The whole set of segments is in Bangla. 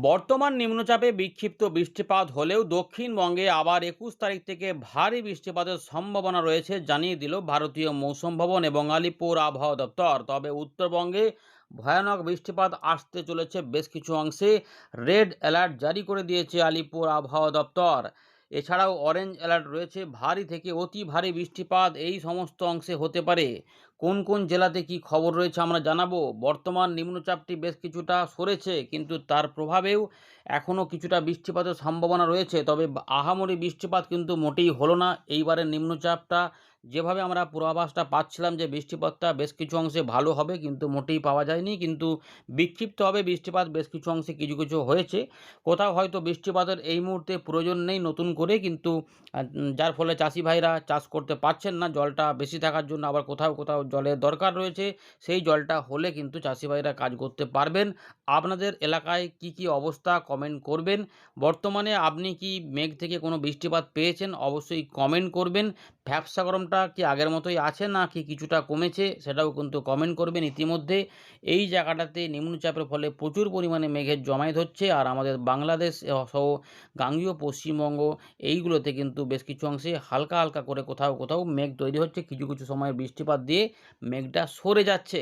বর্তমান নিম্নচাপে বিক্ষিপ্ত বৃষ্টিপাত হলেও দক্ষিণবঙ্গে আবার 21 তারিখ থেকে ভারী বৃষ্টিপাতের সম্ভাবনা রয়েছে জানিয়ে দিল ভারতীয় মৌসুম ভবন এবং আলিপুর আবহাওয়া দপ্তর। তবে উত্তরবঙ্গে ভয়ানক বৃষ্টিপাত আসতে চলেছে, বেশ কিছু অংশে রেড অ্যালার্ট জারি করে দিয়েছে আলিপুর আবহাওয়া দপ্তর। এছাড়াও অরেঞ্জ অ্যালার্ট রয়েছে, ভারী থেকে অতি ভারী বৃষ্টিপাত এই সমস্ত অংশে হতে পারে। কোন কোন জেলাতে কি খবর রয়েছে আমরা জানাবো। বর্তমান নিম্নচাপটি বেশ কিছুটা সরেছে, কিন্তু তার প্রভাবেও এখনও কিছুটা বৃষ্টিপাতের সম্ভাবনা রয়েছে। তবে আহামরি বৃষ্টিপাত কিন্তু মোটেই হলো না এইবারের নিম্নচাপটা। যেভাবে আমরা পূর্বাভাসটা পাচ্ছিলাম যে বৃষ্টিপাতটা বেশ কিছু অংশে ভালো হবে, কিন্তু মোটেই পাওয়া যায়নি। কিন্তু বিক্ষিপ্ত হবে বৃষ্টিপাত বেশ কিছু অংশে কিছু কিছু হয়েছে। কোথাও হয়তো বৃষ্টিপাতের এই মুহূর্তে প্রয়োজন নেই নতুন করে, কিন্তু যার ফলে চাষি ভাইরা চাষ করতে পারছেন না জলটা বেশি থাকার জন্য। আবার কোথাও কোথাও জলের দরকার রয়েছে, সেই জলটা হলে কিন্তু চাষি ভাইরা কাজ করতে পারবেন। আপনাদের এলাকায় কি কি অবস্থা কমেন্ট করবেন। বর্তমানে আপনি কি মেঘ থেকে কোনো বৃষ্টিপাত পেয়েছেন অবশ্যই কমেন্ট করবেন। ভ্যাপসা গরমটা কি আগের মতোই আছে না কি কিছুটা কমেছে সেটাও কিন্তু কমেন্ট করবেন। ইতিমধ্যে এই জায়গাটাতে নিম্নচাপের ফলে প্রচুর পরিমাণে মেঘের জমায়েত হচ্ছে, আর আমাদের বাংলাদেশ সহ গাঙ্গেয় পশ্চিমবঙ্গ এইগুলোতে কিন্তু বেশ কিছু অংশে হালকা হালকা করে কোথাও কোথাও মেঘ তৈরি হচ্ছে। কিছু কিছু সময় বৃষ্টিপাত দিয়ে মেঘটা সরে যাচ্ছে,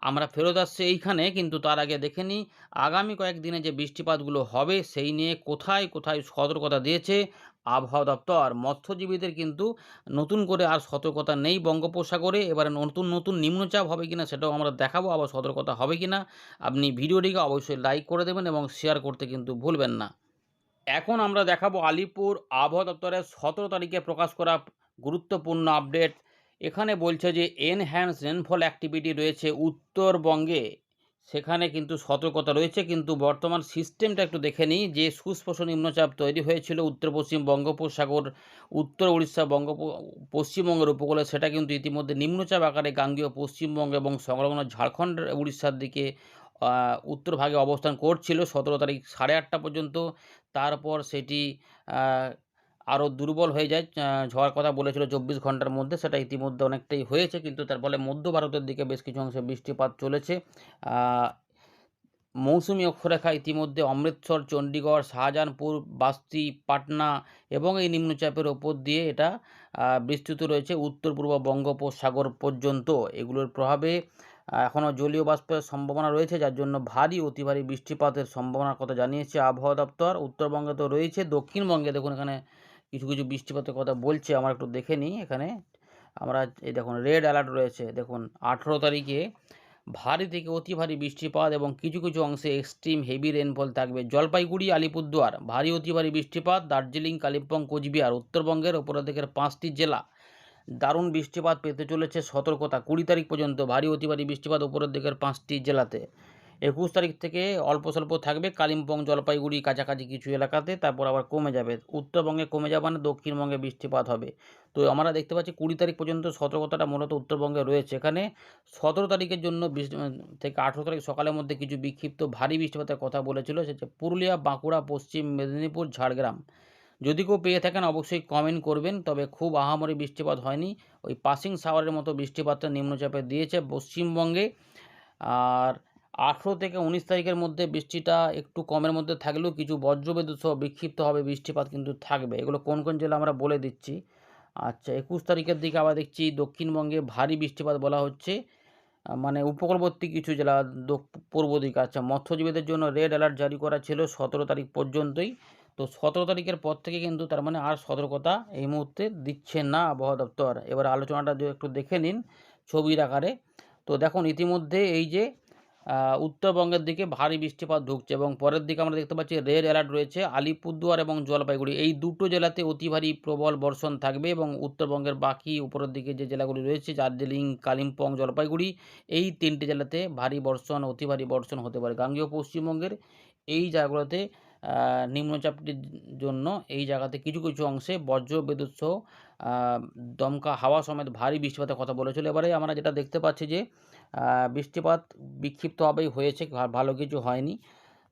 আমরা ফেরত আসছে এইখানে। কিন্তু তার আগে দেখে নিই আগামী কয়েকদিনে যে বৃষ্টিপাতগুলো হবে সেই নিয়ে কোথায় কোথায় সতর্কতা দিয়েছে আবহাওয়া দপ্তর। মৎস্যজীবীদের কিন্তু নতুন করে আর সতর্কতা নেই বঙ্গোপসাগরে। এবারে নতুন নতুন নিম্নচাপ হবে কিনা সেটাও আমরা দেখাবো, আবার সতর্কতা হবে কিনা। আপনি ভিডিওটিকে অবশ্যই লাইক করে দেবেন এবং শেয়ার করতে কিন্তু ভুলবেন না। এখন আমরা দেখাবো আলিপুর আবহাওয়া দপ্তরের 17 তারিখে প্রকাশ করা গুরুত্বপূর্ণ আপডেট। এখানে বলছে যে এনহ্যান্স রেনফল অ্যাক্টিভিটি রয়েছে উত্তরবঙ্গে, সেখানে কিন্তু সতর্কতা রয়েছে। কিন্তু বর্তমান সিস্টেমটা একটু দেখে নিই। যে সুস্পষ্ট নিম্নচাপ তৈরি হয়েছিল উত্তর পশ্চিম বঙ্গোপসাগর, উত্তর উড়িষ্যা পশ্চিমবঙ্গের উপকূলে, সেটা কিন্তু ইতিমধ্যে নিম্নচাপ আকারে গাঙ্গেয় পশ্চিমবঙ্গ এবং সংলগ্ন ঝাড়খণ্ড উড়িষ্যার দিকে উত্তর ভাগে অবস্থান করছিল 17 তারিখ 8:30 পর্যন্ত। তারপর সেটি আরও দুর্বল হয়ে যায়, ঝড় কথা বলেছিল 24 ঘন্টার মধ্যে, সেটা ইতিমধ্যে অনেকটাই হয়েছে। কিন্তু তার ফলে মধ্য ভারতের দিকে বেশ কিছু অংশে বৃষ্টিপাত চলেছে। মৌসুমি অক্ষরেখা ইতিমধ্যে অমৃতসর, চণ্ডীগড়, শাহজাহানপুর, বাস্তি, পাটনা এবং এই নিম্নচাপের ওপর দিয়ে এটা বিস্তৃত রয়েছে উত্তর পূর্ব বঙ্গোপসাগর পর্যন্ত। এগুলোর প্রভাবে এখনও জলীয় বাষ্পের সম্ভাবনা রয়েছে, যার জন্য ভারী অতি ভারী বৃষ্টিপাতের সম্ভাবনার কথা জানিয়েছে আবহাওয়া দপ্তর। উত্তরবঙ্গে তো রয়েছে, দক্ষিণবঙ্গে দেখুন এখানে কিছু কিছু বৃষ্টিপাতের কথা বলছে, আমরা একটু দেখে নিই। এখানে আমরা এই দেখুন রেড অ্যালার্ট রয়েছে, দেখুন 18 তারিখে ভারী থেকে অতি ভারী বৃষ্টিপাত এবং কিছু কিছু অংশে এক্সট্রিম হেভি রেনফল থাকবে। জলপাইগুড়ি, আলিপুরদুয়ার ভারী অতি ভারী বৃষ্টিপাত, দার্জিলিং, কালিম্পং, কোচবিহার, উত্তরবঙ্গের ওপরের দিকের 5টি জেলা দারুণ বৃষ্টিপাত পেতে চলেছে। সতর্কতা 20 তারিখ পর্যন্ত ভারী অতি ভারী বৃষ্টিপাত উপরের দিকের 5টি জেলাতে। 21 তারিখ থেকে অল্প স্বল্প থাকবে কালিম্পং, জলপাইগুড়ি কাছাকাছি কিছু এলাকাতে, তারপর আবার কমে যাবে। উত্তরবঙ্গে কমে যাবে না, দক্ষিণবঙ্গে বৃষ্টিপাত হবে। তো আমরা দেখতে পাচ্ছি 20 তারিখ পর্যন্ত সতর্কতাটা মূলত উত্তরবঙ্গে রয়েছে। এখানে 17 তারিখের জন্য থেকে 18 তারিখ সকালের মধ্যে কিছু বিক্ষিপ্ত ভারী বৃষ্টিপাতের কথা বলেছিল, সেটা পুরুলিয়া, বাঁকুড়া, পশ্চিম মেদিনীপুর, ঝাড়গ্রাম। যদি কেউ পেয়ে থাকেন অবশ্যই কমেন্ট করবেন। তবে খুব আহামরি বৃষ্টিপাত হয়নি, ওই পাসিং শাওয়ারের মতো বৃষ্টিপাতটা নিম্নচাপে দিয়েছে পশ্চিমবঙ্গে। আর 18 থেকে 19 তারিখের মধ্যে বৃষ্টিটা একটু কমের মধ্যে থাকলেও কিছু বজ্রবিদ্যুৎ সহ বিক্ষিপ্ত হবে বৃষ্টিপাত কিন্তু থাকবে। এগুলো কোন কোন জেলা আমরা বলে দিচ্ছি। আচ্ছা, 21 তারিখের দিকে আবার দেখছি দক্ষিণবঙ্গে ভারী বৃষ্টিপাত বলা হচ্ছে, মানে উপকূলবর্তী কিছু জেলা পূর্ব দিকে। আচ্ছা, মৎস্যজীবীদের জন্য রেড অ্যালার্ট জারি করা ছিল 17 তারিখ পর্যন্তই। তো 17 তারিখের পর থেকে কিন্তু তার মানে আর সতর্কতা এই মুহূর্তে দিচ্ছে না আবহাওয়া দপ্তর। এবার আলোচনাটা একটু দেখে নিন ছবির আকারে। তো দেখুন ইতিমধ্যে এই যে উত্তরবঙ্গের দিকে ভারী বৃষ্টিপাত ঢুকছে এবং পরের দিকে আমরা দেখতে পাচ্ছি রেড অ্যালার্ট রয়েছে আলিপুরদুয়ার এবং জলপাইগুড়ি, এই দুটো জেলাতে অতি ভারী প্রবল বর্ষণ থাকবে। এবং উত্তরবঙ্গের বাকি উপরের দিকে যে জেলাগুলি রয়েছে দার্জিলিং, কালিম্পং, জলপাইগুড়ি, এই 3টে জেলাতে ভারী বর্ষণ, অতি ভারী বর্ষণ হতে পারে। গাঙ্গেয় পশ্চিমবঙ্গের এই জায়গাগুলোতে নিম্নচাপটির জন্য এই জায়গাতে কিছু কিছু অংশে বজ্র বিদ্যুৎ সহ দমকা হাওয়া সমেত ভারী বৃষ্টিপাতের কথা বলেছিল। এবারে আমরা যেটা দেখতে পাচ্ছি যে বৃষ্টিপাত বিক্ষিপ্তভাবেই হয়েছে, ভালো কিছু হয়নি।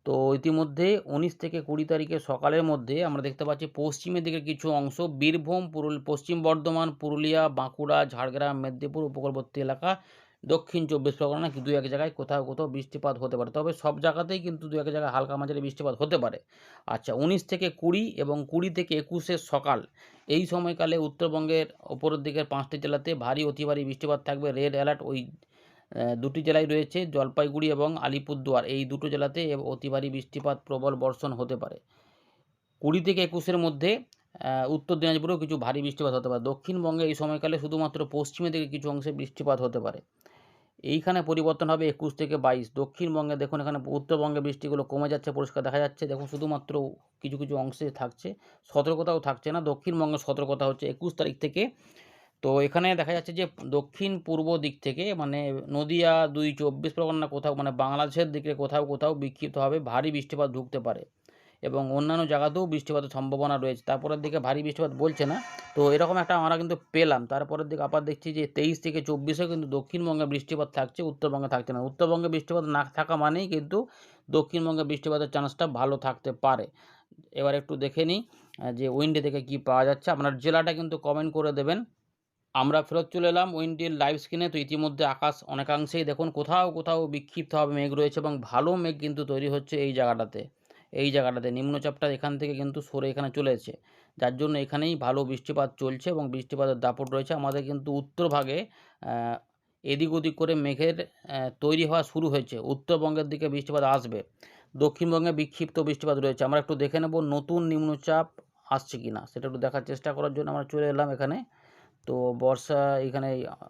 তো ইতিমধ্যে 19 থেকে 20 তারিখের সকালের মধ্যে আমরা দেখতে পাচ্ছি পশ্চিমের দিকের কিছু অংশ বীরভূম, পশ্চিম বর্ধমান, পুরুলিয়া, বাঁকুড়া, ঝাড়গ্রাম, মেদিনীপুর উপকূলবর্তী এলাকা দক্ষিণ 24 পরগনা কি 2-1 জায়গায় কোথাও কোথাও বৃষ্টিপাত হতে পারে, তবে সব জায়গাতেই কিন্তু 2-1 জায়গায় হালকা মাঝারি বৃষ্টিপাত হতে পারে। আচ্ছা, 19 থেকে 20 এবং 20 থেকে 21 সকাল, এই সময়কালে উত্তরবঙ্গের ওপরের দিকের 5টি জেলাতে ভারী অতি ভারী বৃষ্টিপাত থাকবে। রেড অ্যালার্ট ওই দুটি জেলায় রয়েছে, জলপাইগুড়ি এবং আলিপুরদুয়ার, এই দুটো জেলাতে অতি ভারী বৃষ্টিপাত প্রবল বর্ষণ হতে পারে। 20 থেকে 21 মধ্যে উত্তর দিনাজপুরেও কিছু ভারী বৃষ্টিপাত হতে পারে। দক্ষিণবঙ্গে এই সময়কালে শুধুমাত্র পশ্চিমের দিকে কিছু অংশে বৃষ্টিপাত হতে পারে। এইখানে পরিবর্তন হবে 21 থেকে 22। দক্ষিণবঙ্গে দেখুন, এখানে উত্তরবঙ্গে বৃষ্টিগুলো কমে যাচ্ছে, পরিষ্কার দেখা যাচ্ছে। দেখুন শুধুমাত্র কিছু কিছু অংশে থাকছে, সতর্কতাও থাকছে না। দক্ষিণবঙ্গে সতর্কতা হচ্ছে 21 তারিখ থেকে। তো এখানে দেখা যাচ্ছে যে দক্ষিণ পূর্ব দিক থেকে, মানে নদিয়া, 2 24 পরগনা কোথাও, মানে বাংলাদেশের দিকে কোথাও কোথাও বিক্ষিপ্তভাবে ভারী বৃষ্টিপাত ঢুকতে পারে এবং অন্যান্য জায়গাতেও বৃষ্টিপাতের সম্ভাবনা রয়েছে। তারপরের দিকে ভারী বৃষ্টিপাত বলছে না, তো এরকম একটা আমরা কিন্তু পেলাম। তারপরের দিকে আবার দেখছি যে 23 থেকে 24 কিন্তু দক্ষিণবঙ্গে বৃষ্টিপাত থাকছে, উত্তরবঙ্গে থাকছে না। উত্তরবঙ্গে বৃষ্টিপাত না থাকা মানেই কিন্তু দক্ষিণবঙ্গে বৃষ্টিপাতের চান্সটা ভালো থাকতে পারে। এবার একটু দেখে নিই যে উইন্ডে থেকে কী পাওয়া যাচ্ছে। আপনার জেলাটা কিন্তু কমেন্ট করে দেবেন। আমরা ফেরত চলে এলাম উইন্ডির লাইভ স্ক্রিনে। তো ইতিমধ্যে আকাশ অনেকাংশেই দেখুন কোথাও কোথাও বিক্ষিপ্তভাবে মেঘ রয়েছে এবং ভালো মেঘ কিন্তু তৈরি হচ্ছে এই জায়গাটাতে। এই জায়গাটাতে নিম্নচাপটা এখান থেকে কিন্তু সরে এখানে চলে এসেছে, যার জন্য এখানেই ভালো বৃষ্টিপাত চলছে এবং বৃষ্টিপাতের দাপট রয়েছে। আমাদের কিন্তু উত্তরভাগে এদিক ওদিক করে মেঘের তৈরি হওয়া শুরু হয়েছে। উত্তরবঙ্গের দিকে বৃষ্টিপাত আসবে, দক্ষিণবঙ্গে বিক্ষিপ্ত বৃষ্টিপাত রয়েছে। আমরা একটু দেখে নেব নতুন নিম্নচাপ আসছে কি না, সেটা একটু দেখার চেষ্টা করার জন্য আমরা চলে এলাম এখানে। তো বর্ষা এখানে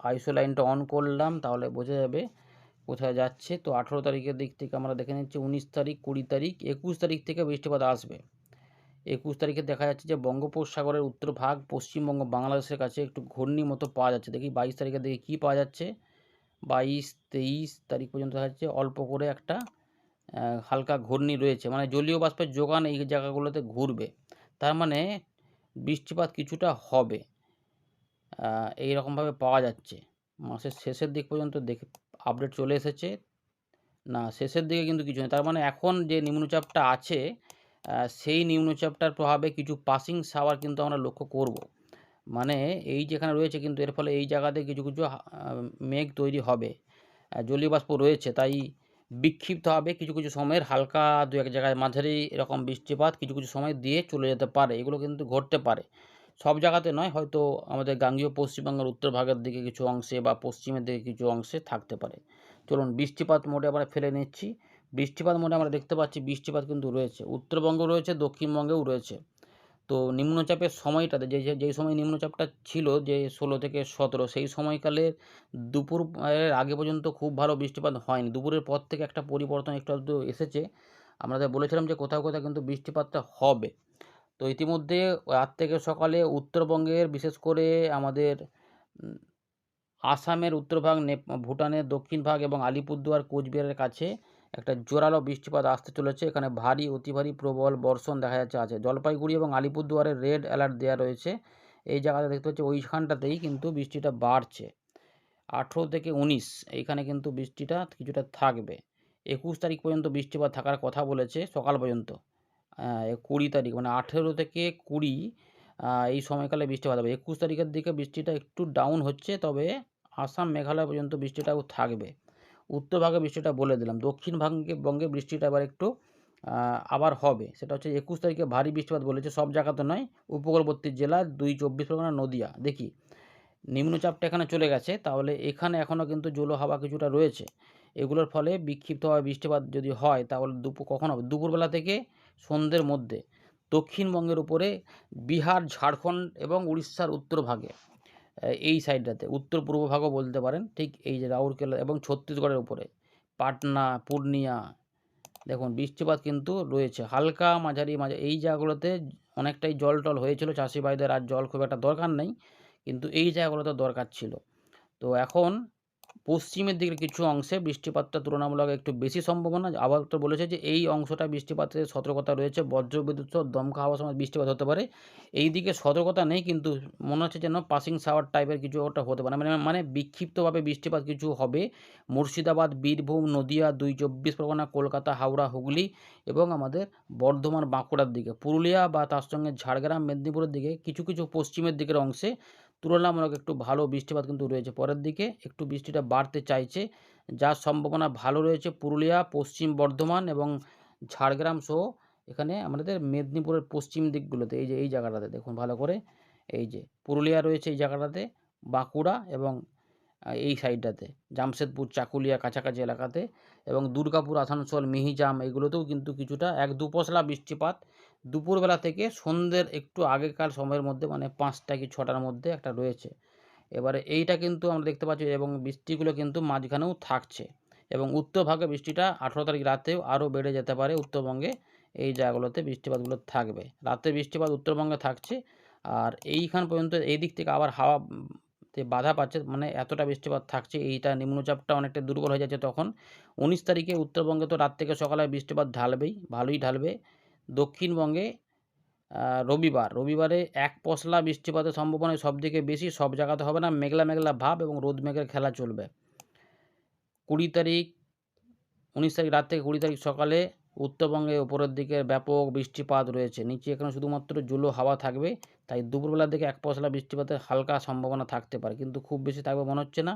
আইসো লাইনটা অন করলাম, তাহলে বোঝা যাবে কোথায় যাচ্ছে। তো 18 তারিখের দিক থেকে আমরা দেখে নিচ্ছি, 19 তারিখ, 20 তারিখ, 21 তারিখ থেকে বৃষ্টিপাত আসবে। 21 তারিখে দেখা যাচ্ছে যে বঙ্গোপসাগরের উত্তর ভাগ, পশ্চিমবঙ্গ, বাংলাদেশের কাছে একটু ঘূর্ণি মতো পাওয়া যাচ্ছে। দেখি 22 তারিখের দিকে কী পাওয়া যাচ্ছে। 22, 23 তারিখ পর্যন্ত দেখা যাচ্ছে অল্প করে একটা হালকা ঘূর্ণি রয়েছে, মানে জলীয় বাষ্পের যোগান এই জায়গাগুলোতে ঘুরবে, তার মানে বৃষ্টিপাত কিছুটা হবে। এইরকমভাবে পাওয়া যাচ্ছে। মাসের শেষের দিক পর্যন্ত দেখে আপডেট চলে এসেছে। না, শেষের দিকে কিন্তু কিছু নেই। তার মানে এখন যে নিম্নচাপটা আছে, সেই নিম্নচাপটার প্রভাবে কিছু পাসিং শাওয়ার কিন্তু আমরা লক্ষ্য করব। মানে এই যেখানে রয়েছে কিন্তু এর ফলে এই জায়গাতে কিছু কিছু মেঘ তৈরি হবে। জলীয় বাষ্প রয়েছে, তাই বিক্ষিপ্তভাবে কিছু কিছু সময়ের হালকা 2-1 জায়গায় মাঝারি এরকম বৃষ্টিপাত কিছু কিছু সময় দিয়ে চলে যেতে পারে। এগুলো কিন্তু ঘটতে পারে, সব জায়গাতে নয়। হয়তো আমাদের গাঙ্গেয় পশ্চিমবঙ্গের উত্তর ভাগের দিকে কিছু অংশে বা পশ্চিমের দিকে কিছু অংশে থাকতে পারে। চলুন বৃষ্টিপাত মোডে আমরা ফেলে নিচ্ছি। বৃষ্টিপাত মোডে আমরা দেখতে পাচ্ছি বৃষ্টিপাত কিন্তু রয়েছে, উত্তরবঙ্গেও রয়েছে, দক্ষিণবঙ্গেও রয়েছে। তো নিম্নচাপের সময়টাতে যেই সময় নিম্নচাপটা ছিল, যে 16 থেকে 17, সেই সময়কালে দুপুরের আগে পর্যন্ত খুব ভালো বৃষ্টিপাত হয়নি। দুপুরের পর থেকে একটা পরিবর্তন একটু আধটু এসেছে। আমরা বলেছিলাম যে কোথাও কোথাও কিন্তু বৃষ্টিপাতটা হবে। তো ইতিমধ্যে রাত থেকে সকালে উত্তরবঙ্গের, বিশেষ করে আমাদের আসামের উত্তর ভাগ, ভুটানের দক্ষিণ ভাগ এবং আলিপুরদুয়ার, কোচবিহারের কাছে একটা জোরালো বৃষ্টিপাত আসতে চলেছে। এখানে ভারী, অতি ভারী, প্রবল বর্ষণ দেখা যাচ্ছে আছে। জলপাইগুড়ি এবং আলিপুরদুয়ারে রেড অ্যালার্ট দেওয়া রয়েছে। এই জায়গাটা দেখতে হচ্ছে ওইখানটাতেই কিন্তু বৃষ্টিটা বাড়ছে। 18 থেকে 19 এইখানে কিন্তু বৃষ্টিটা কিছুটা থাকবে। 21 তারিখ পর্যন্ত বৃষ্টিপাত থাকার কথা বলেছে সকাল পর্যন্ত। 20 তারিখ, মানে 18 থেকে 20 এই সময়কালে বৃষ্টিপাত হবে। 21 তারিখের দিকে বৃষ্টিটা একটু ডাউন হচ্ছে, তবে আসাম, মেঘালয় পর্যন্ত বৃষ্টিটাও থাকবে। উত্তর ভাগে বৃষ্টিটা বলে দিলাম। দক্ষিণ বঙ্গে বৃষ্টিটা এবার একটু আবার হবে। সেটা হচ্ছে 21 তারিখে ভারী বৃষ্টিপাত বলেছে, সব জায়গাতে নয়, উপকূলবর্তী জেলা 2-24 পরগনা, নদিয়া। দেখি নিম্নচাপটা এখানে চলে গেছে, তাহলে এখানে এখনও কিন্তু জলো হাওয়া কিছুটা রয়েছে। এগুলোর ফলে বিক্ষিপ্তভাবে বৃষ্টিপাত যদি হয়, তাহলে কখন হবে? দুপুরবেলা থেকে সন্ধ্যের মধ্যে দক্ষিণবঙ্গের উপরে, বিহার, ঝাড়খণ্ড এবং উড়িষ্যার উত্তর ভাগে, এই সাইডটাতে, উত্তর পূর্ব ভাগও বলতে পারেন, ঠিক এই যে রাউরকেলা এবং ছত্তিশগড়ের উপরে, পাটনা, পূর্ণিয়া, দেখুন বৃষ্টিপাত কিন্তু রয়েছে হালকা মাঝারি এই জায়গাগুলোতে। অনেকটাই জল টল হয়েছিল, চাষি ভাইদের আর জল খুব একটা দরকার নেই, কিন্তু এই জায়গাগুলোতে দরকার ছিল। তো এখন পশ্চিমের দিকের কিছু অংশে বৃষ্টিপাতটা তুলনামূলক একটু বেশি সম্ভাবনা। আবহাওয়া দপ্তর বলেছে যে এই অংশটা বৃষ্টিপাতের সতর্কতা রয়েছে, বজ্রবিদ্যুৎ সহ দমকা হাওয়ার সময় বৃষ্টিপাত হতে পারে। এই দিকে সতর্কতা নেই, কিন্তু মনে হচ্ছে যেন পাসিং শাওয়ার টাইপের কিছু একটা হতে পারে, মানে বিক্ষিপ্তভাবে বৃষ্টিপাত কিছু হবে। মুর্শিদাবাদ, বীরভূম, নদিয়া, 2-24 পরগনা, কলকাতা, হাওড়া, হুগলি এবং আমাদের বর্ধমান, বাঁকুড়ার দিকে, পুরুলিয়া বা তার সঙ্গে ঝাড়গ্রাম, মেদিনীপুরের দিকে, কিছু কিছু পশ্চিমের দিকের অংশে তুলনামূলক একটু ভালো বৃষ্টিপাত কিন্তু রয়েছে। পরের দিকে একটু বৃষ্টিটা বাড়তে চাইছে। যার সম্ভাবনা ভালো রয়েছে পুরুলিয়া, পশ্চিম বর্ধমান এবং ঝাড়গ্রাম সহ এখানে আমাদের মেদিনীপুরের পশ্চিম দিকগুলোতে এই যে এই জায়গাটাতে দেখুন ভালো করে, এই যে পুরুলিয়া রয়েছে এই জায়গাটাতে, বাঁকুড়া এবং এই সাইডটাতে জামশেদপুর, চাকুলিয়া কাছাকাছি এলাকাতে এবং দুর্গাপুর, আসানসোল, মিহিজাম এগুলোতেও কিন্তু কিছুটা ১-২ পশলা বৃষ্টিপাত দুপুরবেলা থেকে সন্ধ্যের একটু আগেকার সময়ের মধ্যে মানে ৫টা কি ৬টার মধ্যে একটা রয়েছে। এবারে এইটা কিন্তু আমরা দেখতে পাচ্ছি এবং বৃষ্টিগুলো কিন্তু মাঝখানেও থাকছে এবং উত্তরভাগে বৃষ্টিটা ১৮ তারিখ রাতেও আরও বেড়ে যেতে পারে উত্তরবঙ্গে। এই জায়গাগুলোতে বৃষ্টিপাতগুলো থাকবে। রাতে বৃষ্টিপাত উত্তরবঙ্গে থাকছে। আর এইখান পর্যন্ত এই দিক থেকে আবার হাওয়া তে বাধা পাচ্ছে মানে এতটা বৃষ্টিপাত থাকছে। এইটা নিম্নচাপটা অনেকটা দুর্বল হয়ে যাচ্ছে তখন। ১৯ তারিখে উত্তরবঙ্গে তো রাত থেকে সকালে বৃষ্টিপাত ঢালবেই, ভালোই ঢালবে। দক্ষিণবঙ্গে রবিবারে এক পশলা বৃষ্টিপাতের সম্ভাবনা সবথেকে বেশি, সব জায়গাতে হবে না। মেঘলা, মেঘলা ভাব এবং রোদ মেঘের খেলা চলবে। ২০ তারিখ ১৯ তারিখ রাত থেকে ২০ তারিখ সকালে উত্তরবঙ্গে উপরের দিকে ব্যাপক বৃষ্টিপাত রয়েছে। নিচে এখানে শুধুমাত্র ঝুলো হাওয়া থাকবে। তাই দুপুরবেলার দিকে এক পশলা বৃষ্টিপাতের হালকা সম্ভাবনা থাকতে পারে। কিন্তু খুব বেশি থাকবে মনে হচ্ছে না।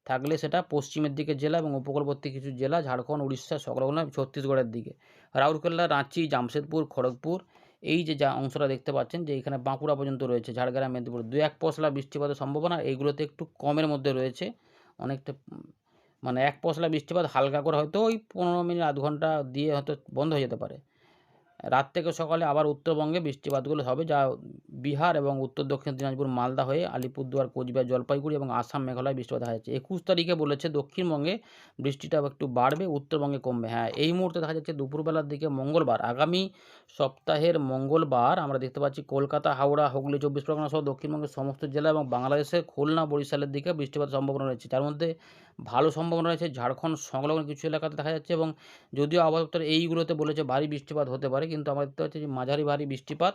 থাকলে সেটা পশ্চিমের দিকের জেলা এবং উপকূলবর্তী কিছু জেলা ঝাড়খণ্ড, উড়িষ্যা, সংলগ্ন ছত্তিশগড়ের দিকে। রাউরকেলা, রাঁচি, জামশেদপুর, খড়গপুর এই যে যা অংশটা দেখতে পাচ্ছেন যে এখানে বাঁকুড়া পর্যন্ত রয়েছে, ঝাড়গ্রাম, মেদিনীপুর ২-১ পশলা বৃষ্টিপাতের সম্ভাবনা এইগুলোতে একটু কমের মধ্যে রয়েছে। অনেকটা মানে এক পশলা বৃষ্টিপাত হালকা করে হয়তো ওই ১৫ মিনিট আধ ঘন্টা দিয়ে হয়তো বন্ধ হয়ে যেতে পারে। রাত থেকে সকালে আবার উত্তরবঙ্গে বৃষ্টিপাতগুলো হবে যা বিহার এবং উত্তর দক্ষিণ দিনাজপুর, মালদা হয়ে আলিপুরদুয়ার, কোচবিহার, জলপাইগুড়ি এবং আসাম, মেঘালয় বৃষ্টিপাত দেখা যাচ্ছে। ২১ তারিখে বলেছে দক্ষিণবঙ্গে বৃষ্টিটা একটু বাড়বে, উত্তরবঙ্গে কমবে। হ্যাঁ, এই মুহূর্তে দেখা যাচ্ছে দুপুরবেলার দিকে মঙ্গলবার, আগামী সপ্তাহের মঙ্গলবার আমরা দেখতে পাচ্ছি কলকাতা, হাওড়া, হুগলি, ২৪ পরগনা সহ দক্ষিণবঙ্গের সমস্ত জেলা এবং বাংলাদেশের খুলনা, বরিশালের দিকে বৃষ্টিপাতের সম্ভাবনা রয়েছে। তার মধ্যে ভালো সম্ভাবনা রয়েছে ঝাড়খণ্ড সংলগ্ন কিছু এলাকাতে দেখা যাচ্ছে এবং যদিও আবহাওয়া দপ্তর এইগুলোতে বলেছে ভারী বৃষ্টিপাত হতে পারে, কিন্তু আমরা দেখতে পাচ্ছি যে মাঝারি ভারী বৃষ্টিপাত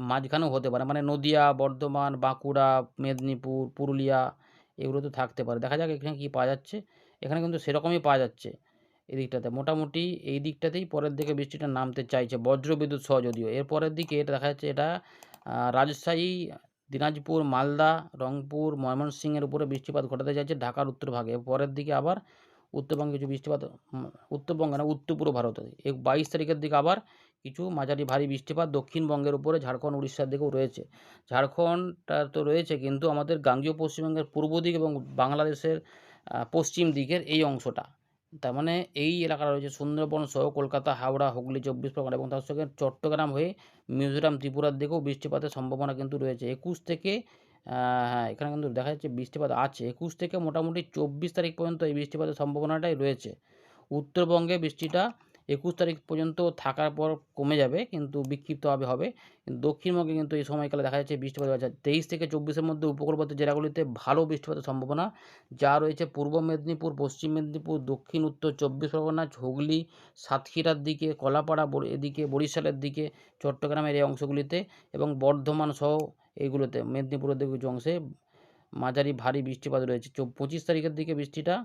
মাঝখানেও হতে পারে। মানে নদিয়া, বর্ধমান, বাঁকুড়া, মেদিনীপুর, পুরুলিয়া এগুলোতে থাকতে পারে। দেখা যাক এখানে কী পাওয়া যাচ্ছে। এখানে কিন্তু সেরকমই পাওয়া যাচ্ছে এই দিকটাতে। মোটামুটি এই দিকটাতেই পরের দিকে বৃষ্টিটা নামতে চাইছে বজ্রবিদ্যুৎ সহ যদিও। এর পরের দিকে এটা দেখা যাচ্ছে এটা রাজশাহী, দিনাজপুর, মালদা, রংপুর, ময়মনসিংহের উপরে বৃষ্টিপাত ঘটাতে যাচ্ছে ঢাকার উত্তরভাগে। পরের দিকে আবার উত্তরবঙ্গে কিছু বৃষ্টিপাত উত্তরবঙ্গে না উত্তর পূর্ব ভারতে ২২ তারিখের দিকে আবার কিছু মাঝারি ভারী বৃষ্টিপাত দক্ষিণবঙ্গের উপরে ঝাড়খণ্ড, উড়িষ্যার দিকেও রয়েছে। ঝাড়খণ্ডটা তো রয়েছে কিন্তু আমাদের গাঙ্গেয় পশ্চিমবঙ্গের পূর্ব দিক এবং বাংলাদেশের পশ্চিম দিকের এই অংশটা। তার মানে এই এলাকাটা রয়েছে সুন্দরবন সহ কলকাতা, হাওড়া, হুগলি, ২৪ পরগনা এবং তার সঙ্গে চট্টগ্রাম হয়ে মিজোরাম, ত্রিপুরার দিকেও বৃষ্টিপাতের সম্ভাবনা কিন্তু রয়েছে। ২১ থেকে হ্যাঁ, এখানে কিন্তু দেখা যাচ্ছে বৃষ্টিপাত আছে। ২১ থেকে মোটামুটি ২৪ তারিখ পর্যন্ত এই বৃষ্টিপাতের সম্ভাবনাটাই রয়েছে। উত্তরবঙ্গে বৃষ্টিটা ২১ তারিখ পর্যন্ত থাকার পর কমে যাবে কিন্তু বিক্ষিপ্তভাবে হবে। কিন্তু দক্ষিণবঙ্গে কিন্তু এই সময়কালে দেখা যাচ্ছে বৃষ্টিপাত আছে। ২৩ থেকে ২৪ এর মধ্যে উপকূলবর্তী জেলাগুলিতে ভালো বৃষ্টিপাতের সম্ভাবনা যা রয়েছে পূর্ব মেদিনীপুর, পশ্চিম মেদিনীপুর, দক্ষিণ উত্তর ২৪ পরগনা, হুগলি, সাতক্ষীরার দিকে, কলাপাড়া এদিকে বরিশালের দিকে, চট্টগ্রামের এই অংশগুলিতে এবং বর্ধমান সহ এইগুলোতে মেদিনীপুরের দিকে কিছু অংশে মাঝারি ভারী বৃষ্টিপাত রয়েছে। ২৫ তারিখের দিকে বৃষ্টিটা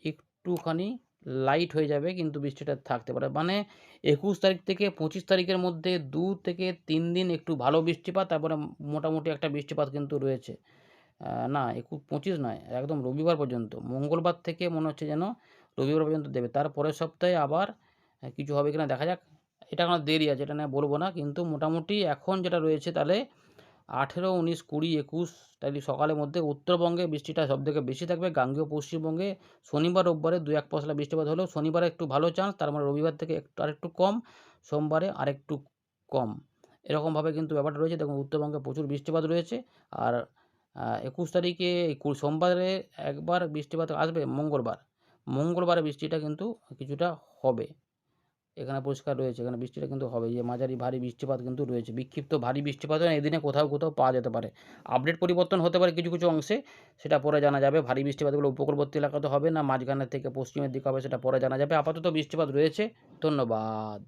একটুখানি লাইট হয়ে যাবে কিন্তু বৃষ্টিটা থাকতে পারে। মানে ২১ তারিখ থেকে ২৫ তারিখের মধ্যে ২ থেকে ৩ দিন একটু ভালো বৃষ্টিপাত, তারপরে মোটামুটি একটা বৃষ্টিপাত কিন্তু রয়েছে। না ২৫ নয়, একদম রবিবার পর্যন্ত। মঙ্গলবার থেকে মনে হচ্ছে যেন রবিবার পর্যন্ত দেবে। তার পরের সপ্তাহে আবার কিছু হবে কিনা দেখা যাক। এটা এখনো দেরি আছে, এটা নিয়ে বলব না। কিন্তু মোটামুটি এখন যেটা রয়েছে তাহলে ১৮, ১৯, ২০, ২১ তারিখ সকালের মধ্যে উত্তরবঙ্গে বৃষ্টিটা সবথেকে বেশি থাকবে। গাঙ্গেয় পশ্চিমবঙ্গে শনিবার, রোববারে ২-১ পশলা বৃষ্টিপাত হলেও শনিবারে একটু ভালো চান্স, তার মানে রবিবার থেকে আরেকটু কম, সোমবারে আরেকটু কম। এরকমভাবে কিন্তু ব্যাপারটা রয়েছে। দেখুন উত্তরবঙ্গে প্রচুর বৃষ্টিপাত রয়েছে। আর ২১ তারিখে সোমবারে একবার বৃষ্টিপাত আসবে মঙ্গলবার। মঙ্গলবারে বৃষ্টিটা কিন্তু কিছুটা হবে। এখানে পরিষ্কার রয়েছে, এখানে বৃষ্টিটা কিন্তু হবে। যে মাঝারি ভারী বৃষ্টিপাত কিন্তু রয়েছে। বিক্ষিপ্ত ভারী বৃষ্টিপাতও এদিনে কোথাও, কোথাও পাওয়া যেতে পারে। আপডেট পরিবর্তন হতে পারে কিছু, কিছু অংশে, সেটা পরে জানা যাবে। ভারী বৃষ্টিপাতগুলো উপকূলবর্তী এলাকাতে হবে না মাঝখানের থেকে পশ্চিমের দিকে হবে সেটা পরে জানা যাবে। আপাতত বৃষ্টিপাত রয়েছে। ধন্যবাদ।